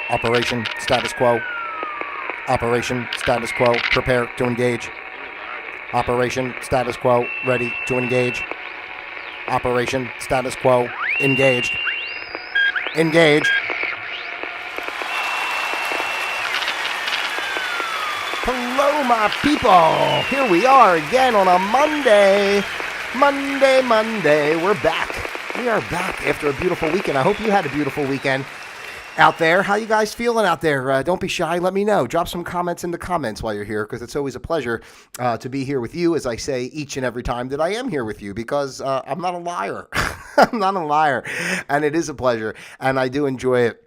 Operation status quo. Operation status quo. Prepare to engage. Operation status quo. Ready to engage. Operation status quo. Engaged. Engaged. Hello, my people. Here we are again on a Monday. Monday. We're back. We are back after a beautiful weekend. I hope you had a beautiful weekend out there. How you guys feeling out there? Don't be shy. Let me know. Drop some comments in the comments while you're here, because it's always a pleasure to be here with you, as I say each and every time that I am here with you, because I'm not a liar. I'm not a liar. And it is a pleasure. And I do enjoy it.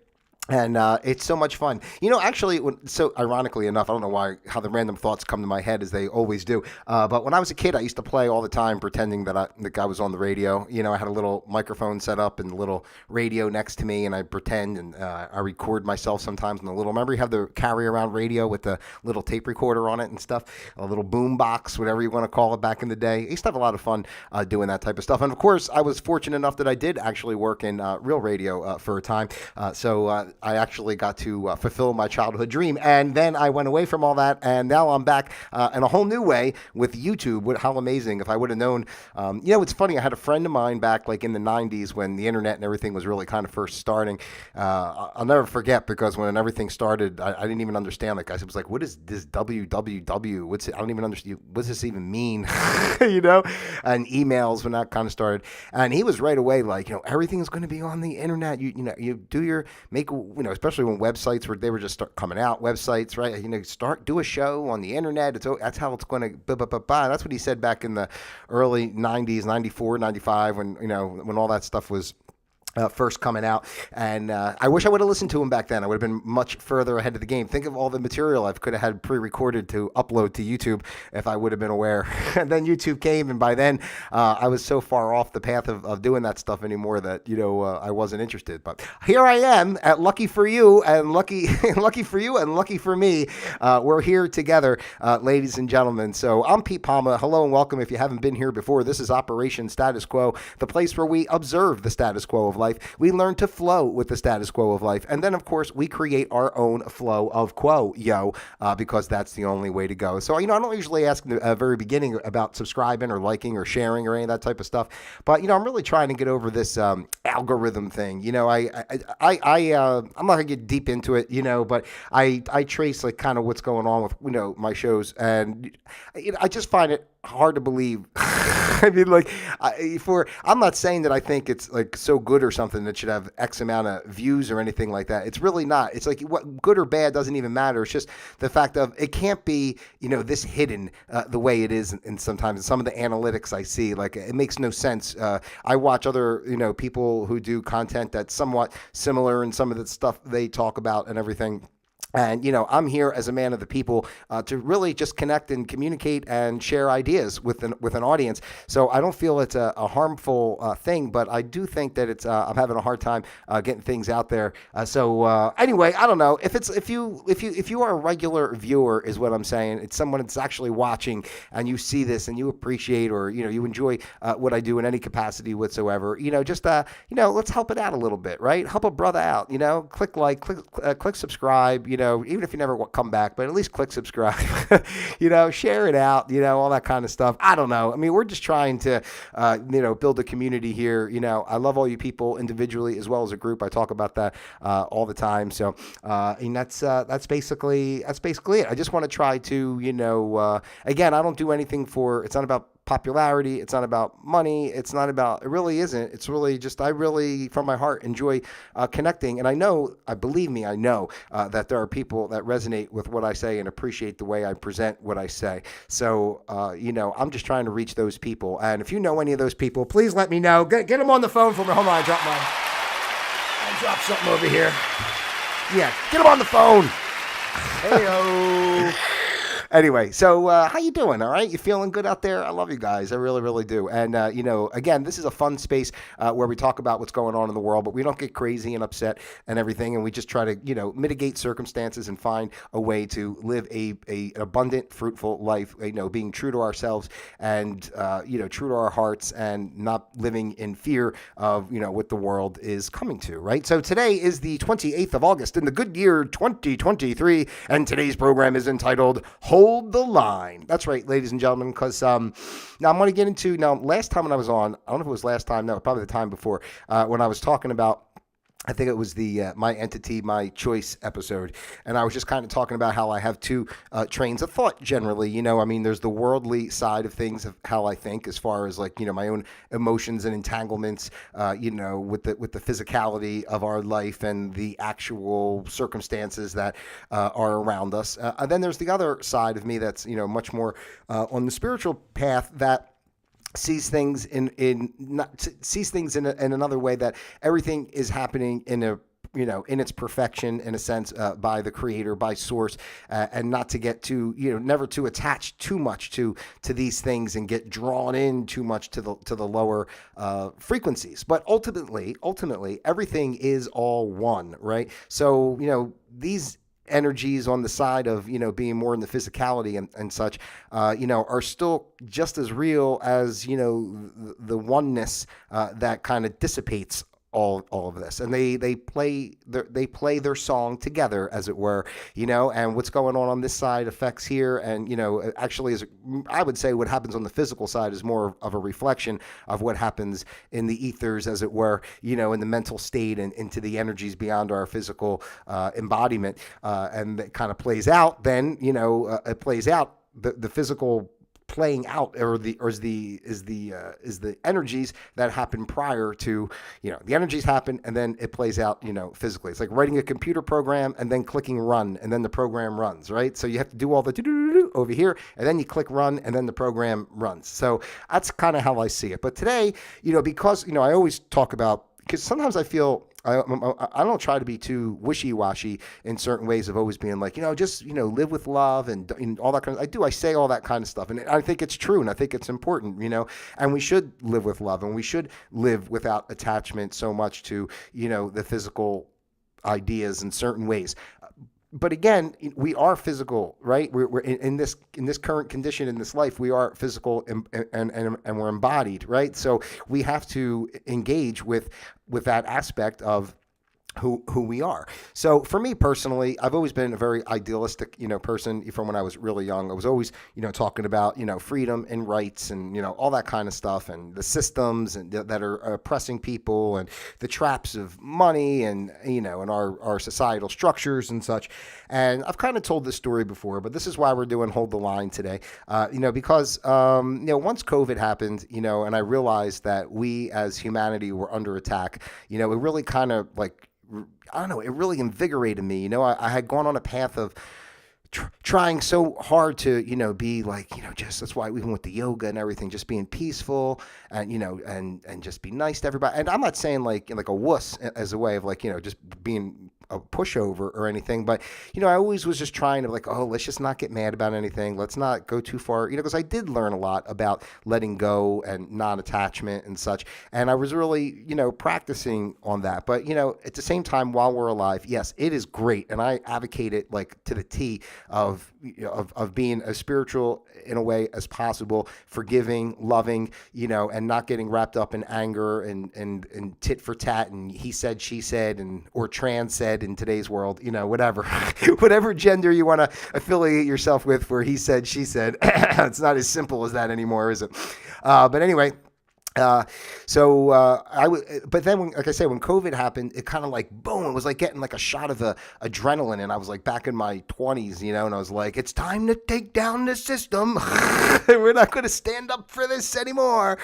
And it's so much fun. You know, actually, so ironically enough, I don't know how the random thoughts come to my head, as they always do. But when I was a kid, I used to play all the time pretending that I was on the radio. You know, I had a little microphone set up and a little radio next to me, and I pretend, and I record myself sometimes in the little, remember you have the carry-around radio with the little tape recorder on it and stuff, a little boom box, whatever you want to call it, back in the day. I used to have a lot of fun doing that type of stuff. And of course, I was fortunate enough that I did actually work in real radio for a time. So I actually got to fulfill my childhood dream. And then I went away from all that, and now I'm back in a whole new way with YouTube. How amazing. If I would have known. You know, it's funny. I had a friend of mine back like in the 90s when the internet and everything was really kind of first starting. I'll never forget, because when everything started, I didn't even understand. Like, I was like, what is this www? What's it? I don't even understand. What does this even mean? You know? And emails when that kind of started. And he was right away like, you know, everything's going to be on the internet. You know, you do your, especially when websites they were just start coming out, websites, right? You know, do a show on the internet. That's how it's going to, That's what he said back in the early 90s, 94, 95, when all that stuff was first coming out. And I wish I would have listened to him back then. I would have been much further ahead of the game. Think of all the material I could have had pre-recorded to upload to YouTube if I would have been aware. And then YouTube came, and by then I was so far off the path of doing that stuff anymore that, I wasn't interested. But here I am, at lucky for you, and lucky for you, and lucky for me. We're here together, ladies and gentlemen. So I'm Pete Palma. Hello and welcome. If you haven't been here before, this is Operation Status Quo, the place where we observe the status quo of life. We learn to flow with the status quo of life. And then, of course, we create our own flow of quo, because that's the only way to go. So, I don't usually ask in the very beginning about subscribing or liking or sharing or any of that type of stuff. But, I'm really trying to get over this algorithm thing. I'm not going to get deep into it, but I trace like kind of what's going on with, my shows. And I just find it hard to believe. I mean, like, I'm not saying that I think it's like so good or something that should have X amount of views or anything like that. It's really not. It's like what good or bad doesn't even matter. It's just the fact of it can't be, this hidden the way it is. And sometimes in some of the analytics I see, like, it makes no sense. I watch other, people who do content that's somewhat similar in some of the stuff they talk about and everything. And, I'm here as a man of the people to really just connect and communicate and share ideas with an audience. So I don't feel it's a harmful thing, but I do think that it's I'm having a hard time getting things out there. So anyway, I don't know if you are a regular viewer is what I'm saying. It's someone that's actually watching and you see this and you appreciate or you enjoy what I do in any capacity whatsoever. Just let's help it out a little bit, right? Help a brother out. Click like, click subscribe. Even if you never come back, but at least click subscribe, share it out, all that kind of stuff. I don't know. I mean, we're just trying to, build a community here. I love all you people individually as well as a group. I talk about that all the time. So, and that's basically it. I just want to try to, again, I don't do anything it's not about popularity. It's not about money. It really isn't. It's really just, I really, from my heart, enjoy connecting. And I know that there are people that resonate with what I say and appreciate the way I present what I say. So, I'm just trying to reach those people. And if you know any of those people, please let me know. Get them on the phone for me. Hold on, I dropped something over here. Yeah, get them on the phone. Hey-o. Anyway, so how you doing? All right, you feeling good out there? I love you guys. I really, really do. And again, this is a fun space where we talk about what's going on in the world, but we don't get crazy and upset and everything. And we just try to mitigate circumstances and find a way to live a abundant, fruitful life. Being true to ourselves and true to our hearts, and not living in fear of what the world is coming to. Right. So today is the 28th of August in the good year 2023, and today's program is entitled Hold the Line. That's right, ladies and gentlemen, because now I'm going to get into, last time when I was on, I don't know if it was last time, no, probably the time before, when I was talking about, I think it was the My Entity, My Choice episode. And I was just kind of talking about how I have two trains of thought generally. There's the worldly side of things of how I think, as far as my own emotions and entanglements, with the physicality of our life and the actual circumstances that are around us. And then there's the other side of me that's, much more on the spiritual path, that sees things in another way, that everything is happening in its perfection, in a sense, by the creator, by source, and not to get too, never to attach too much to these things and get drawn in too much to the lower frequencies. But ultimately, everything is all one, right? So, these energies on the side of being more in the physicality and such are still just as real as the oneness that kind of dissipates all of this, and they play their song together, as it were, and what's going on this side affects here, and actually, is, I would say, what happens on the physical side is more of a reflection of what happens in the ethers, as it were, in the mental state and into the energies beyond our physical embodiment, and it kind of plays out. Then it plays out the physical playing out, is the energies that happen prior to, the energies happen, and then it plays out, physically. It's like writing a computer program and then clicking run, and then the program runs, right? So you have to do all the over here, and then you click run, and then the program runs. So that's kind of how I see it. But today, because, I always talk about, because sometimes I feel, I don't try to be too wishy-washy in certain ways of always being like, just, live with love and all that kind of, I say all that kind of stuff. And I think it's true, and I think it's important, and we should live with love, and we should live without attachment so much to, the physical ideas in certain ways. But again, we are physical, right? We're in this current condition in this life. We are physical and we're embodied, right? So we have to engage with that aspect of who we are. So for me personally, I've always been a very idealistic, person from when I was really young. I was always, talking about, freedom and rights and, all that kind of stuff, and the systems and that are oppressing people, and the traps of money, and, and our societal structures and such. And I've kind of told this story before, but this is why we're doing Hold the Line today. Because, once COVID happened, and I realized that we as humanity were under attack, it really kind of I don't know, it really invigorated me. I had gone on a path of trying so hard to, be just, that's why even with the yoga and everything, just being peaceful and, and just be nice to everybody. And I'm not saying like a wuss as a way of just being a pushover or anything, but I always was just trying to let's just not get mad about anything. Let's not go too far, because I did learn a lot about letting go and non-attachment and such. And I was really, practicing on that. But, at the same time, while we're alive, yes, it is great. And I advocate it to the T of being as spiritual in a way as possible, forgiving, loving, and not getting wrapped up in anger and tit for tat and he said, she said, or trans said in today's world, whatever, whatever gender you want to affiliate yourself with, where he said, she said. It's not as simple as that anymore, is it? But anyway. But then when, like I said, when COVID happened, it kind of boom, it was like getting a shot of adrenaline. And I was back in my 20s, and I was like, it's time to take down the system. We're not going to stand up for this anymore.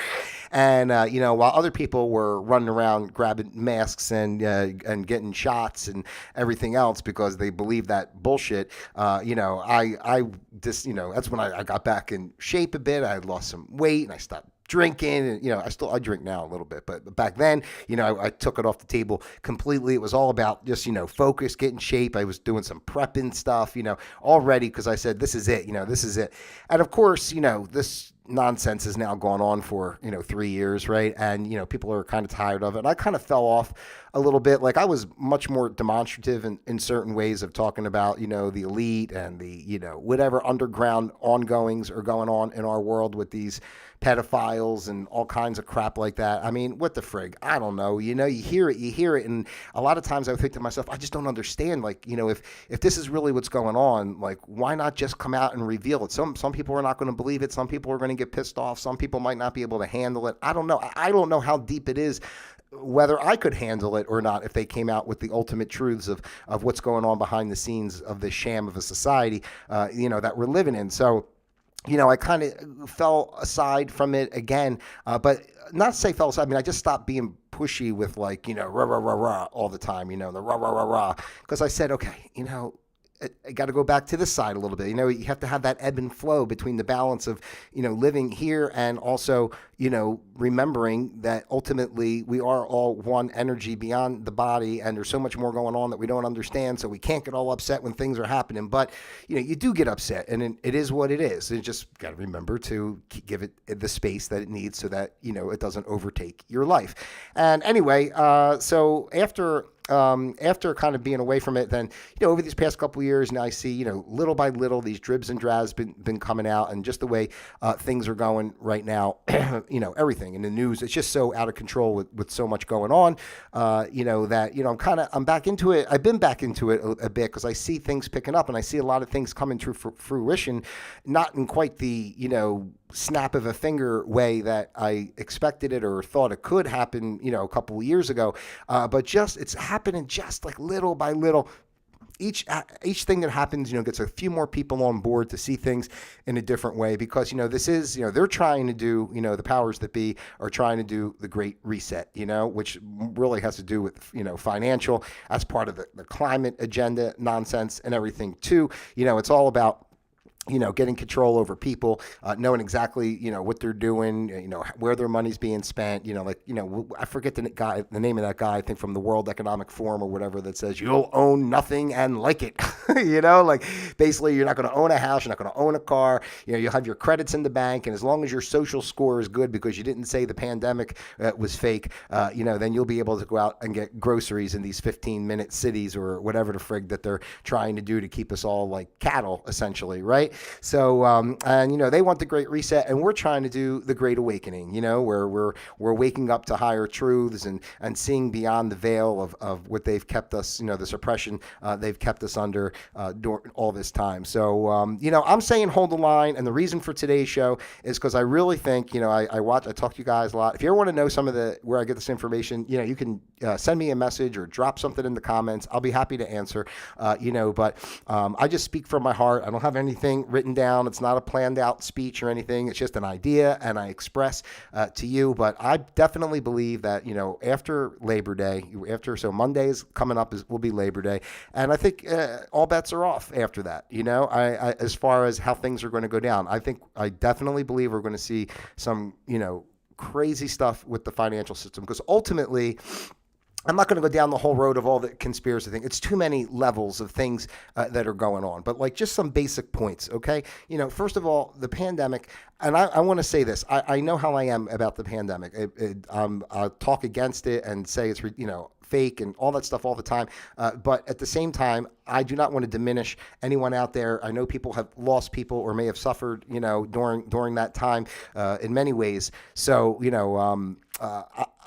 And, while other people were running around grabbing masks and getting shots and everything else because they believe that bullshit, I just, that's when I got back in shape a bit. I had lost some weight and I stopped drinking, and I drink now a little bit, but back then, I took it off the table completely. It was all about just focus, get in shape. I was doing some prepping stuff, already, because I said this is it, this is it. And of course, this nonsense has now gone on for 3 years, right? And people are kind of tired of it. And I kind of fell off a little bit. Like, I was much more demonstrative in certain ways of talking about the elite and the whatever underground ongoings are going on in our world with these pedophiles and all kinds of crap like that. I mean, what the frig? I don't know. You hear it. And a lot of times I would think to myself, I just don't understand. Like, if this is really what's going on, like, why not just come out and reveal it? Some people are not going to believe it. Some people are going to get pissed off. Some people might not be able to handle it. I don't know. I don't know how deep it is, whether I could handle it or not, if they came out with the ultimate truths of what's going on behind the scenes of this sham of a society, that we're living in. So, I kind of fell aside from it again, but not to say fell aside. I mean, I just stopped being pushy with like, rah, rah, rah, rah all the time, the rah, rah, rah, rah, because I said, okay, I got to go back to this side a little bit. You have to have that ebb and flow between the balance of, living here and also, remembering that ultimately we are all one energy beyond the body, and there's so much more going on that we don't understand. So we can't get all upset when things are happening, but you do get upset, and it is what it is. You just got to remember to give it the space that it needs so that, it doesn't overtake your life. And anyway, so after kind of being away from it, then, over these past couple of years, now I see, little by little, these dribs and drabs been coming out, and just the way things are going right now, everything in the news, it's just so out of control with so much going on, that, I'm back into it. I've been back into it a bit because I see things picking up, and I see a lot of things coming to fruition, not in quite the, snap of a finger way that I expected it or thought it could happen, a couple of years ago. But just, it's happening just like little by little. Each thing that happens, gets a few more people on board to see things in a different way, because, this is, they're trying to do, the powers that be are trying to do the Great Reset, which really has to do with, financial, as part of the climate agenda nonsense and everything too. It's all about, getting control over people, knowing exactly, what they're doing, where their money's being spent, I forget the name of that guy, I think from the World Economic Forum or whatever, that says you'll own nothing and like it, basically you're not going to own a house, you're not going to own a car, you'll have your credits in the bank, and as long as your social score is good because you didn't say the pandemic was fake, then you'll be able to go out and get groceries in these 15-minute cities or whatever the frig that they're trying to do to keep us all like cattle, essentially, right? So, and they want the Great Reset, and we're trying to do the Great Awakening, where we're waking up to higher truths and seeing beyond the veil of what they've kept us, the suppression they've kept us under during all this time. So, I'm saying hold the line, and the reason for today's show is because I really think, I talk to you guys a lot. If you ever want to know some of where I get this information, you can send me a message or drop something in the comments. I'll be happy to answer, but I just speak from my heart. I don't have anything written down. It's not a planned out speech or anything. It's just an idea, and I express to you. But I definitely believe that, after Labor Day, so Monday's coming up will be Labor Day, and I think all bets are off after that. I as far as how things are going to go down, I definitely believe we're going to see some, crazy stuff with the financial system, because ultimately, I'm not going to go down the whole road of all the conspiracy thing. It's too many levels of things that are going on. But like just some basic points, okay? First of all, the pandemic, and I want to say this. I know how I am about the pandemic. I'll talk against it and say it's, fake and all that stuff all the time. But at the same time, I do not want to diminish anyone out there. I know people have lost people or may have suffered, during that time in many ways. So,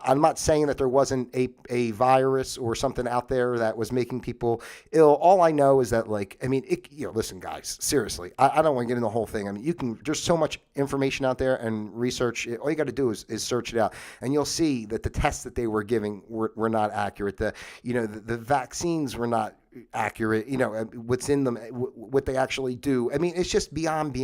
I'm not saying that there wasn't a virus or something out there that was making people ill. All I know is that, listen, guys, seriously, I don't want to get into the whole thing. I mean, there's so much information out there and research. All you got to do is search it out, and you'll see that the tests that they were giving were not accurate. The vaccines were not accurate, what's in them, what they actually do. I mean, it's just beyond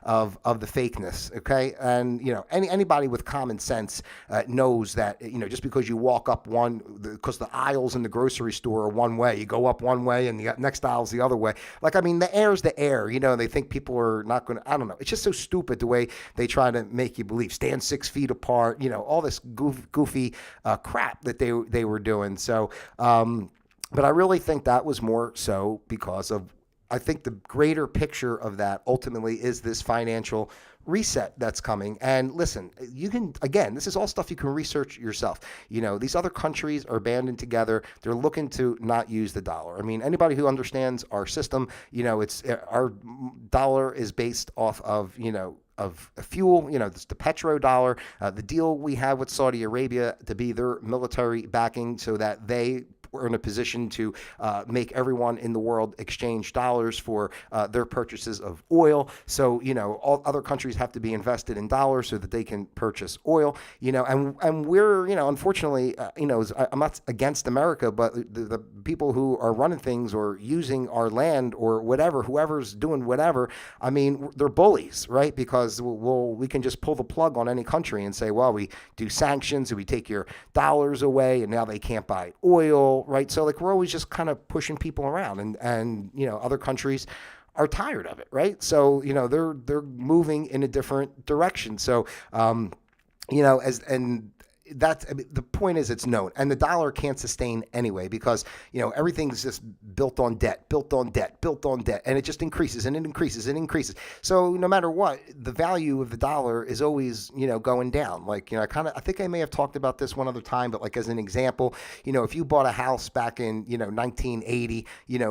of the fakeness. Okay. And, anybody with common sense knows that, just because you walk up because the aisles in the grocery store are one way, you go up one way and the next aisle's the other way. Like, I mean, the air's the air, they think people are not going to, I don't know. It's just so stupid the way they try to make you believe, stand 6 feet apart, all this goofy crap that they were doing. So, but I really think that was more so because of, I think the greater picture of that ultimately is this financial reset that's coming. And listen, you can, again, this is all stuff you can research yourself. These other countries are banding together. They're looking to not use the dollar. I mean, anybody who understands our system, it's our dollar is based off of, of fuel, it's the petrodollar, the deal we have with Saudi Arabia to be their military backing so that they were in a position to make everyone in the world exchange dollars for their purchases of oil. So, all other countries have to be invested in dollars so that they can purchase oil, and we're, unfortunately, I'm not against America, but the people who are running things or using our land or whatever, whoever's doing whatever, I mean, they're bullies, right? Because we can just pull the plug on any country and say, well, we do sanctions and we take your dollars away and now they can't buy oil. Right. So like we're always just kind of pushing people around and other countries are tired of it. Right. So, they're moving in a different direction. So, the point is it's known, and the dollar can't sustain anyway because everything's just built on debt, and it just increases and it increases and increases. So no matter what, the value of the dollar is always going down. Like I think I may have talked about this one other time, but like as an example, if you bought a house back in 1980,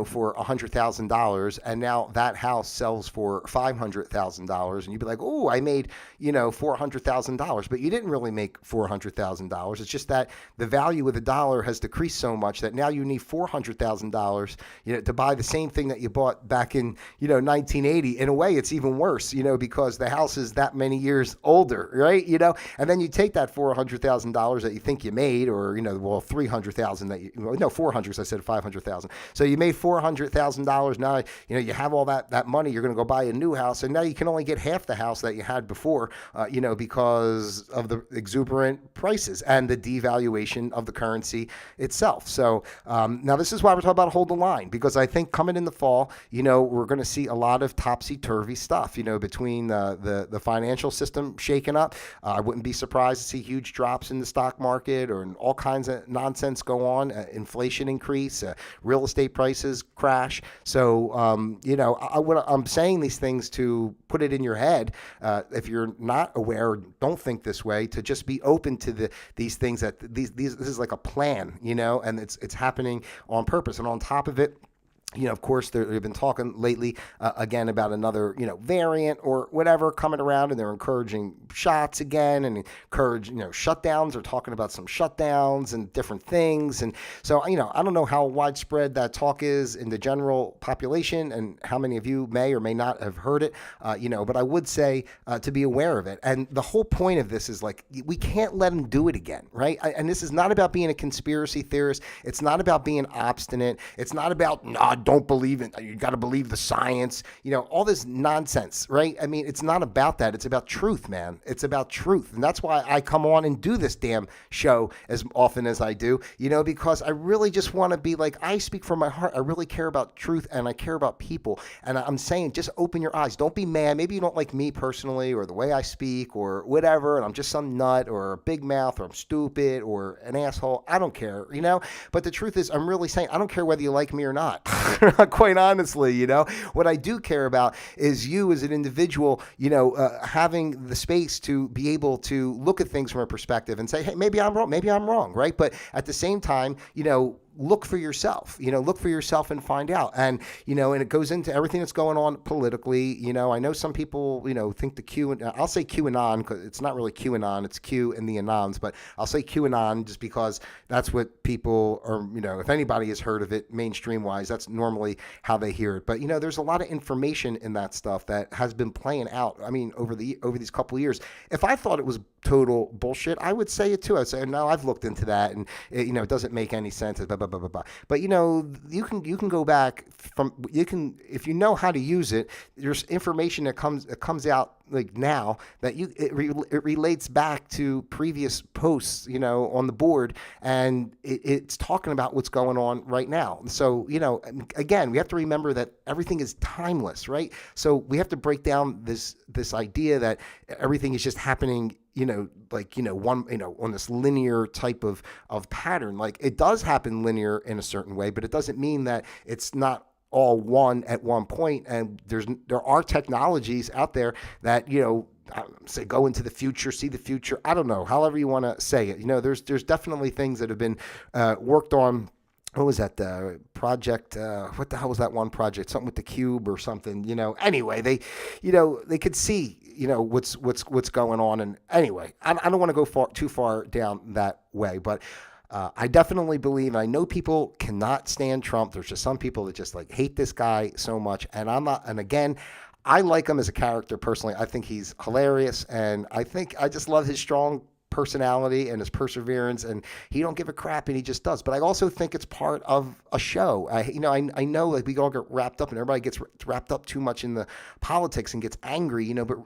for $100,000, and now that house sells for $500,000, and you'd be like, oh, I made $400,000, but you didn't really make $400,000. It's just that the value of the dollar has decreased so much that now you need $400,000, to buy the same thing that you bought back in, 1980. In a way, it's even worse, because the house is that many years older, right? And then you take that $400,000 that you think you made, or, 300,000 that no, 400, I said 500,000. So you made $400,000. Now, you have all that money. You're going to go buy a new house. And now you can only get half the house that you had before, because of the exuberant prices and the devaluation of the currency itself. So now this is why we're talking about hold the line, because I think coming in the fall, we're going to see a lot of topsy-turvy stuff, between the financial system shaking up. I wouldn't be surprised to see huge drops in the stock market or all kinds of nonsense go on, inflation increase, real estate prices crash. So, I'm saying these things to put it in your head, if you're not aware, don't think this way, to just be open to these things, that this is like a plan, and it's happening on purpose. And on top of it, of course, they've been talking lately again about another, variant or whatever coming around, and they're encouraging shots again and encourage, shutdowns. They're talking about some shutdowns and different things. And so, I don't know how widespread that talk is in the general population and how many of you may or may not have heard it, but I would say to be aware of it. And the whole point of this is like, we can't let them do it again, right? And this is not about being a conspiracy theorist. It's not about being obstinate. It's not about, don't believe it. You got to believe the science, all this nonsense, right? I mean, it's not about that. It's about truth, man. It's about truth. And that's why I come on and do this damn show as often as I do, because I really just want to be like, I speak from my heart. I really care about truth and I care about people. And I'm saying, just open your eyes. Don't be mad. Maybe you don't like me personally or the way I speak or whatever. And I'm just some nut or a big mouth or I'm stupid or an asshole. I don't care, but the truth is, I'm really saying, I don't care whether you like me or not. Quite honestly, what I do care about is you as an individual, having the space to be able to look at things from a perspective and say, hey, maybe I'm wrong, right? But at the same time, look for yourself, and find out. And, and it goes into everything that's going on politically. I know some people, think I'll say QAnon, because it's not really QAnon, it's Q and the Anons, but I'll say QAnon just because that's what people are, if anybody has heard of it mainstream wise, that's normally how they hear it. But, there's a lot of information in that stuff that has been playing out. I mean, over these couple of years, if I thought it was total bullshit, I would say it too. I'd say, no, I've looked into that and it doesn't make any sense. Blah, blah, blah blah blah. But you can go back from you can if you know how to use it. There's information that comes out like now that it relates back to previous posts, on the board, and it's talking about what's going on right now. So again, we have to remember that everything is timeless, right? So we have to break down this idea that everything is just happening, on this linear type of pattern. Like, it does happen linear in a certain way, but it doesn't mean that it's not all one at one point. And there are technologies out there that, say, go into the future, see the future. I don't know, however you want to say it. There's definitely things that have been worked on. What was that project? What the hell was that one project? Something with the cube or something. Anyway, they could see what's going on. And anyway, I don't want to go too far down that way, but I definitely believe, and I know people cannot stand Trump. There's just some people that just hate this guy so much. And I'm not, and again, I like him as a character personally. I think he's hilarious. And I just love his strong personality and his perseverance, and he don't give a crap, and he just does. But I also think it's part of a show. I know we all get wrapped up, and everybody gets wrapped up too much in the politics and gets angry, but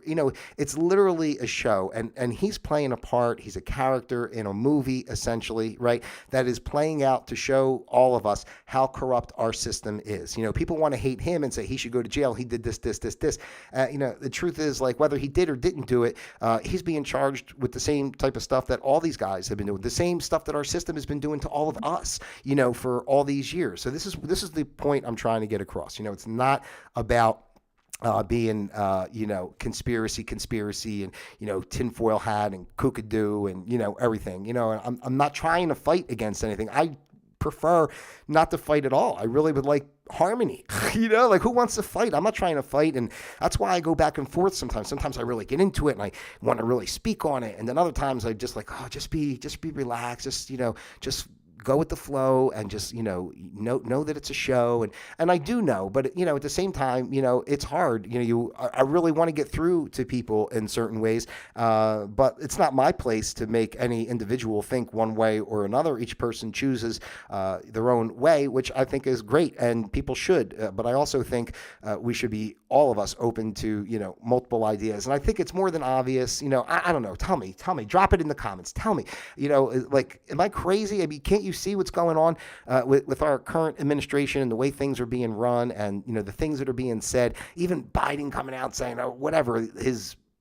it's literally a show, and he's playing a part. He's a character in a movie, essentially, right? That is playing out to show all of us how corrupt our system is. People want to hate him and say he should go to jail. He did this. The truth is, whether he did or didn't do it, he's being charged with the same type of stuff that all these guys have been doing, the same stuff that our system has been doing to all of us, for all these years. So this is the point I'm trying to get across. It's not about being, conspiracy and, tinfoil hat and kookadoo and, everything, and I'm not trying to fight against anything. I prefer not to fight at all. I really would like harmony. Who wants to fight? I'm not trying to fight, and that's why I go back and forth sometimes. Sometimes I really get into it and I want to really speak on it, and then other times I just just be relaxed, just go with the flow and just know that it's a show, and I do know, but at the same time, it's hard. I really want to get through to people in certain ways, but it's not my place to make any individual think one way or another. Each person chooses their own way, which I think is great, and people should. But I also think we should be, all of us, open to multiple ideas, and I think it's more than obvious. I don't know. Tell me. Drop it in the comments. Tell me. Am I crazy? I mean, can't you see what's going on with our current administration and the way things are being run, and the things that are being said? Even Biden coming out saying, whatever,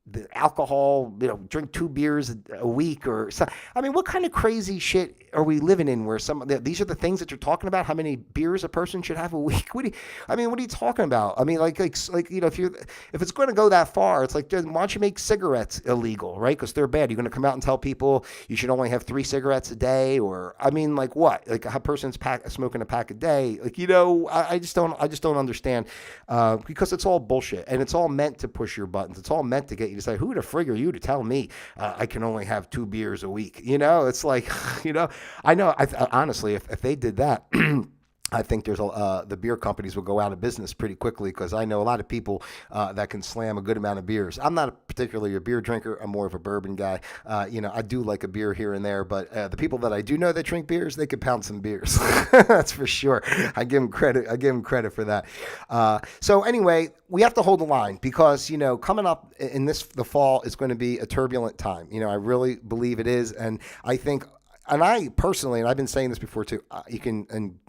the alcohol, drink 2 beers a week or something. I mean, what kind of crazy shit are we living in where these are the things that you're talking about? How many beers a person should have a week? What are you talking about? I mean, if it's going to go that far, it's like, why don't you make cigarettes illegal, right? Because they're bad. You're going to come out and tell people you should only have 3 cigarettes a day, or what? Like, a person's smoking a pack a day? I just don't understand, because it's all bullshit, and it's all meant to push your buttons. It's all meant to get you to say, who the frig are you to tell me I can only have 2 beers a week? It's like, I know. Honestly, if they did that, I think the beer companies will go out of business pretty quickly, because I know a lot of people that can slam a good amount of beers. I'm not particularly a beer drinker. I'm more of a bourbon guy. I do like a beer here and there, but the people that I do know that drink beers, they could pound some beers. That's for sure. I give them credit for that. So anyway, we have to hold the line, because coming up in the fall is going to be a turbulent time. I really believe it is, and I think, and I personally, and I've been saying this before too, you can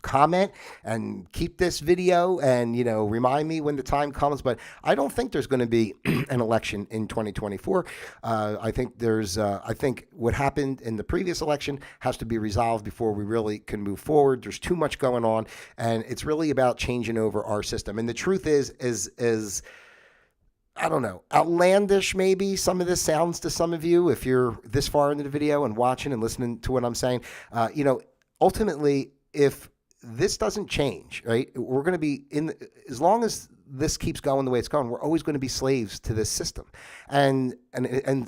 comment and keep this video and remind me when the time comes, but I don't think there's going to be an election in 2024. I think what happened in the previous election has to be resolved before we really can move forward. There's too much going on, and it's really about changing over our system. And the truth is I don't know, outlandish maybe some of this sounds to some of you if you're this far into the video and watching and listening to what I'm saying. Ultimately, if this doesn't change, right, we're going to be as long as this keeps going the way it's going, we're always going to be slaves to this system. And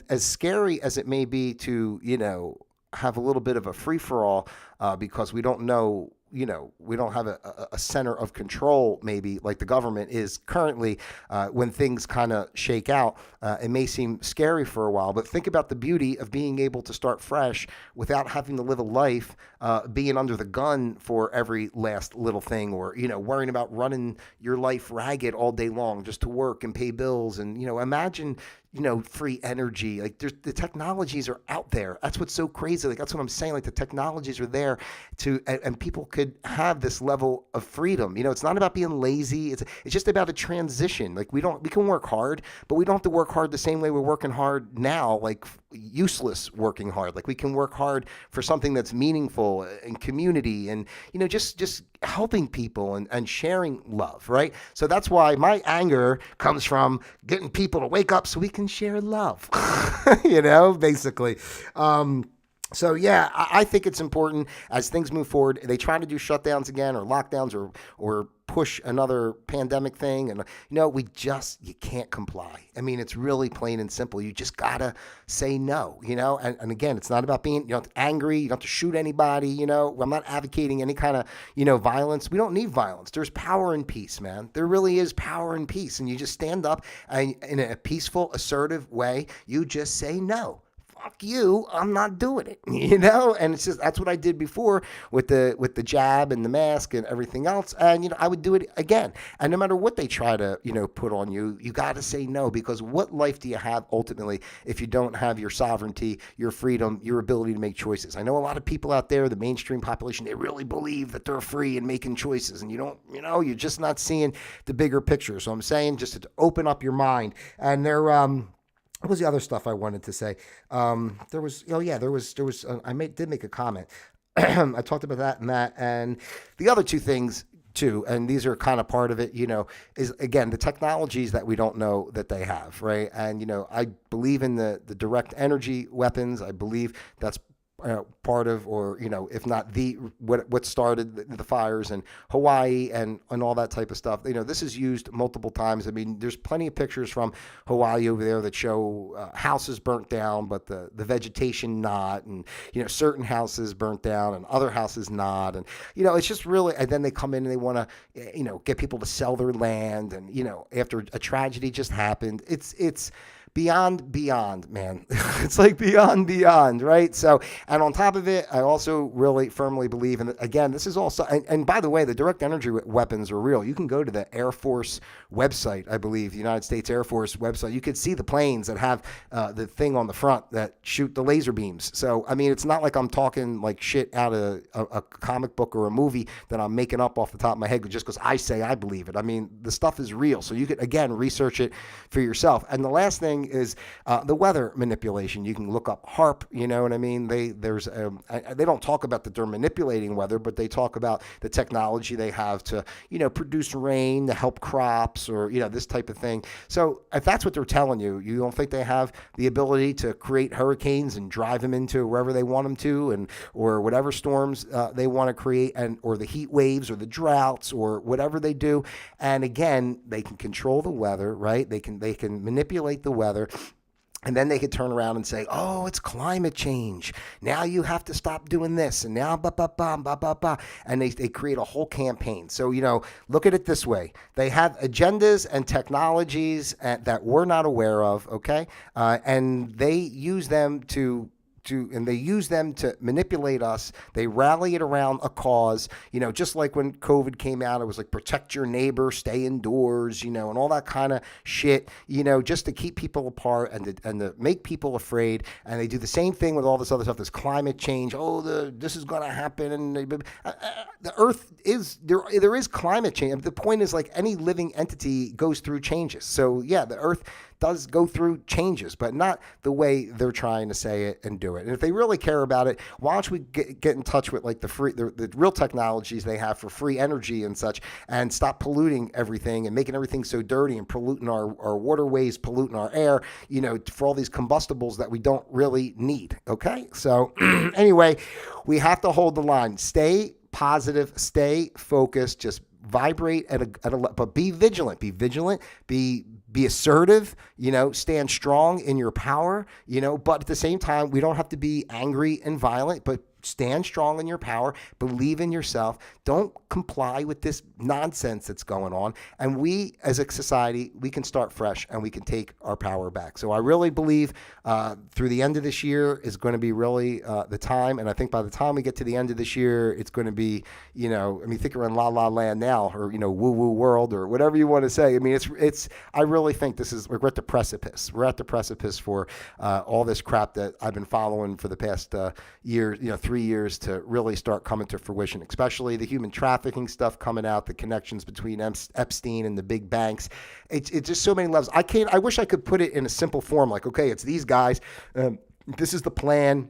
as scary as it may be to, have a little bit of a free-for-all, because we don't know we don't have a center of control, maybe like the government is currently. When things kind of shake out, it may seem scary for a while, but think about the beauty of being able to start fresh without having to live a life being under the gun for every last little thing, or worrying about running your life ragged all day long just to work and pay bills. And imagine free energy. Like the technologies are out there. That's what's so crazy. Like that's what I'm saying. Like the technologies are there and people could have this level of freedom. It's not about being lazy. It's just about a transition. Like we can work hard, but we don't have to work hard the same way we're working hard now, like useless working hard. Like we can work hard for something that's meaningful and community and, just helping people and sharing love, right? So that's why my anger comes from getting people to wake up so we can share love, basically. So yeah, I think it's important as things move forward. They try to do shutdowns again or lockdowns or push another pandemic thing, and you can't comply. I mean, it's really plain and simple. You just gotta say no, And again, it's not about being angry. You don't have to shoot anybody. I'm not advocating any kind of violence. We don't need violence. There's power in peace, man. There really is power in peace, and you just stand up and in a peaceful, assertive way. You just say no. Fuck you, I'm not doing it, and it's just, that's what I did before with the jab and the mask and everything else. And, I would do it again. And no matter what they try to, put on you, you got to say no, because what life do you have ultimately if you don't have your sovereignty, your freedom, your ability to make choices? I know a lot of people out there, the mainstream population, they really believe that they're free and making choices, and you're just not seeing the bigger picture. So I'm saying just to open up your mind. And what was the other stuff I wanted to say? There was did make a comment. I talked about that, and the other two things too, and these are kind of part of it, is again, the technologies that we don't know that they have, right? And, I believe in the direct energy weapons. I believe that's part of, or if not what started the fires in Hawaii and all that type of stuff. This is used multiple times. I mean, there's plenty of pictures from Hawaii over there that show houses burnt down, but the vegetation not, and certain houses burnt down and other houses not, and it's just really. And then they come in and they want to get people to sell their land, and after a tragedy just happened, it's beyond, man. It's like beyond, right? So, and on top of it, I also really firmly believe, and again, this is also, and by the way, the direct energy weapons are real. You can go to the Air Force website, I believe, the United States Air Force website. You could see the planes that have the thing on the front that shoot the laser beams. So, I mean, it's not like I'm talking like shit out of a comic book or a movie that I'm making up off the top of my head just because I say I believe it. I mean, the stuff is real. So you could, again, research it for yourself. And the last thing is the weather manipulation. You can look up HARP, you know what I mean? They don't talk about that they're manipulating weather, but they talk about the technology they have to, produce rain to help crops, or, this type of thing. So if that's what they're telling you, you don't think they have the ability to create hurricanes and drive them into wherever they want them to, and or whatever storms they want to create, and or the heat waves or the droughts or whatever they do. And again, they can control the weather, right? They can manipulate the weather. And then they could turn around and say, oh, it's climate change. Now you have to stop doing this. And now, and they create a whole campaign. So, look at it this way. They have agendas and technologies that we're not aware of, okay? And they use them to manipulate us. They rally it around a cause, just like when COVID came out, it was like protect your neighbor, stay indoors, and all that kind of shit, just to keep people apart and to make people afraid. And they do the same thing with all this other stuff, this climate change. Oh, this is going to happen. And the earth is, there is climate change. The point is, like, any living entity goes through changes. So yeah, the earth does go through changes, but not the way they're trying to say it and do it. And if they really care about it, why don't we get in touch with like the real technologies they have for free energy and such, and stop polluting everything and making everything so dirty and polluting our waterways, polluting our air, for all these combustibles that we don't really need. Okay. So anyway, we have to hold the line, stay positive, stay focused, just vibrate but be vigilant, be assertive, stand strong in your power, but at the same time, we don't have to be angry and violent, but stand strong in your power, believe in yourself, don't comply with this nonsense that's going on. And we, as a society, we can start fresh and we can take our power back. So I really believe through the end of this year is going to be really the time. And I think by the time we get to the end of this year, it's going to be, think we're in La La Land now, or, woo woo world, or whatever you want to say. I mean, I really think we're at the precipice. We're at the precipice for all this crap that I've been following for the past year, 3 years to really start coming to fruition, especially the human trafficking stuff coming out, the connections between Epstein and the big banks. It's just so many levels. I wish I could put it in a simple form, like, okay, it's these guys, this is the plan,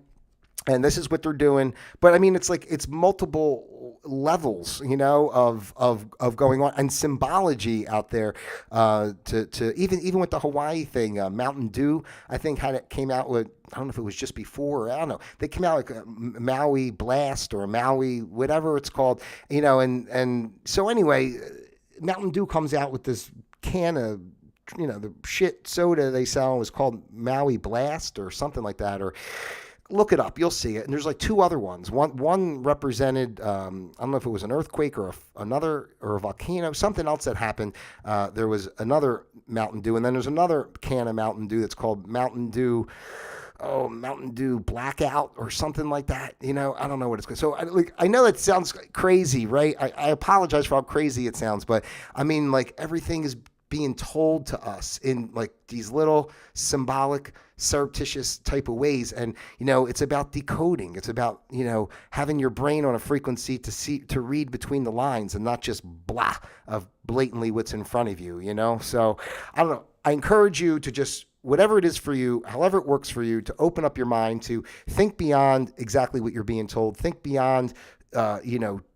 and this is what they're doing. But I mean, it's multiple levels, of going on, and symbology out there. To even with the Hawaii thing, Mountain Dew, I think came out with. I don't know if it was just before, I don't know. They came out like a Maui Blast or Maui, whatever it's called, and so anyway, Mountain Dew comes out with this can of, the shit soda they sell was called Maui Blast or something like that, or look it up, you'll see it. And there's like two other ones. One represented, I don't know if it was an earthquake or a volcano, something else that happened. There was another Mountain Dew, and then there's another can of Mountain Dew that's called Mountain Dew Blackout or something like that. I don't know what it's called. So I know that sounds crazy, right? I apologize for how crazy it sounds, but I mean, like, everything is being told to us in like these little symbolic, surreptitious type of ways. And, it's about decoding. It's about, having your brain on a frequency to read between the lines and not just blah of blatantly what's in front of you, So I don't know. I encourage you to just, whatever it is for you, however it works for you, to open up your mind, to think beyond exactly what you're being told, think beyond,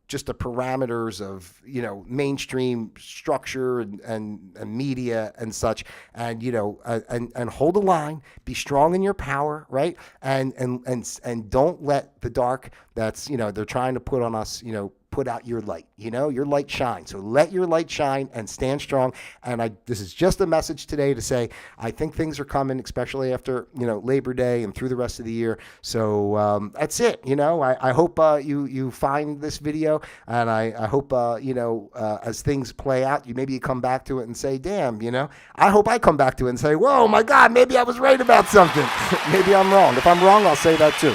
just the parameters of, mainstream structure and media and such, and, and hold the line, be strong in your power, right? And don't let the dark that's, they're trying to put on us, put out your light, your light shines. So let your light shine and stand strong. And this is just a message today to say, I think things are coming, especially after, Labor Day and through the rest of the year. So that's it. I hope you find this video, and I hope, as things play out, maybe you come back to it and say, damn, I hope I come back to it and say, whoa, my God, maybe I was right about something. Maybe I'm wrong. If I'm wrong, I'll say that too.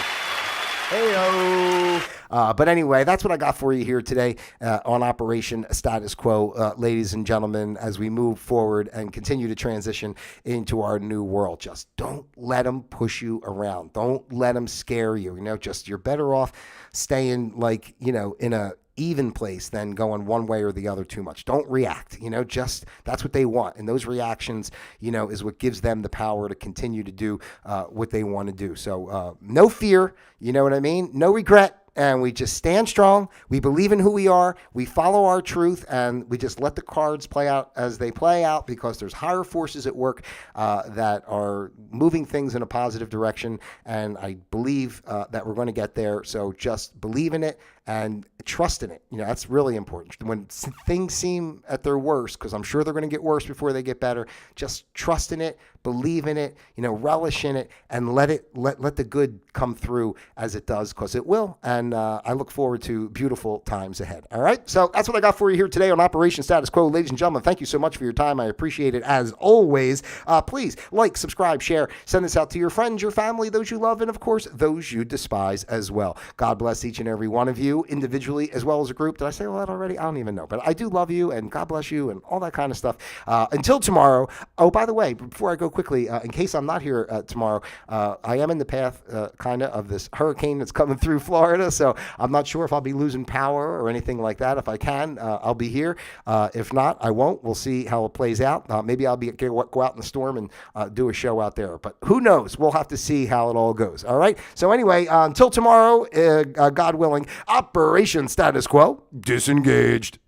Hey-o. But anyway, that's what I got for you here today on Operation Status Quo, ladies and gentlemen, as we move forward and continue to transition into our new world. Just don't let them push you around. Don't let them scare you. You're better off staying in a even place than going one way or the other too much. Don't react, just that's what they want. And those reactions, is what gives them the power to continue to do what they want to do. So no fear, you know what I mean? No regret. And we just stand strong. We believe in who we are. We follow our truth, and we just let the cards play out as they play out, because there's higher forces at work that are moving things in a positive direction. And I believe that we're going to get there. So just believe in it and trust in it. That's really important. When things seem at their worst, because I'm sure they're going to get worse before they get better, just trust in it, believe in it, relish in it, and let the good come through as it does, because it will. And I look forward to beautiful times ahead. All right. So that's what I got for you here today on Operation Status Quo. Ladies and gentlemen, thank you so much for your time. I appreciate it as always. Please like, subscribe, share, send this out to your friends, your family, those you love, and of course, those you despise as well. God bless each and every one of you individually as well as a group. Did I say all that already? I don't even know. But I do love you, and God bless you, and all that kind of stuff. Until tomorrow. Oh, by the way, before I go quickly, in case I'm not here tomorrow, I am in the path kind of this hurricane that's coming through Florida. So I'm not sure if I'll be losing power or anything like that. If I can, I'll be here. If not, I won't. We'll see how it plays out. Maybe I'll go out in the storm and do a show out there. But who knows? We'll have to see how it all goes. All right. So anyway, until tomorrow, God willing, Operation Status Quo disengaged.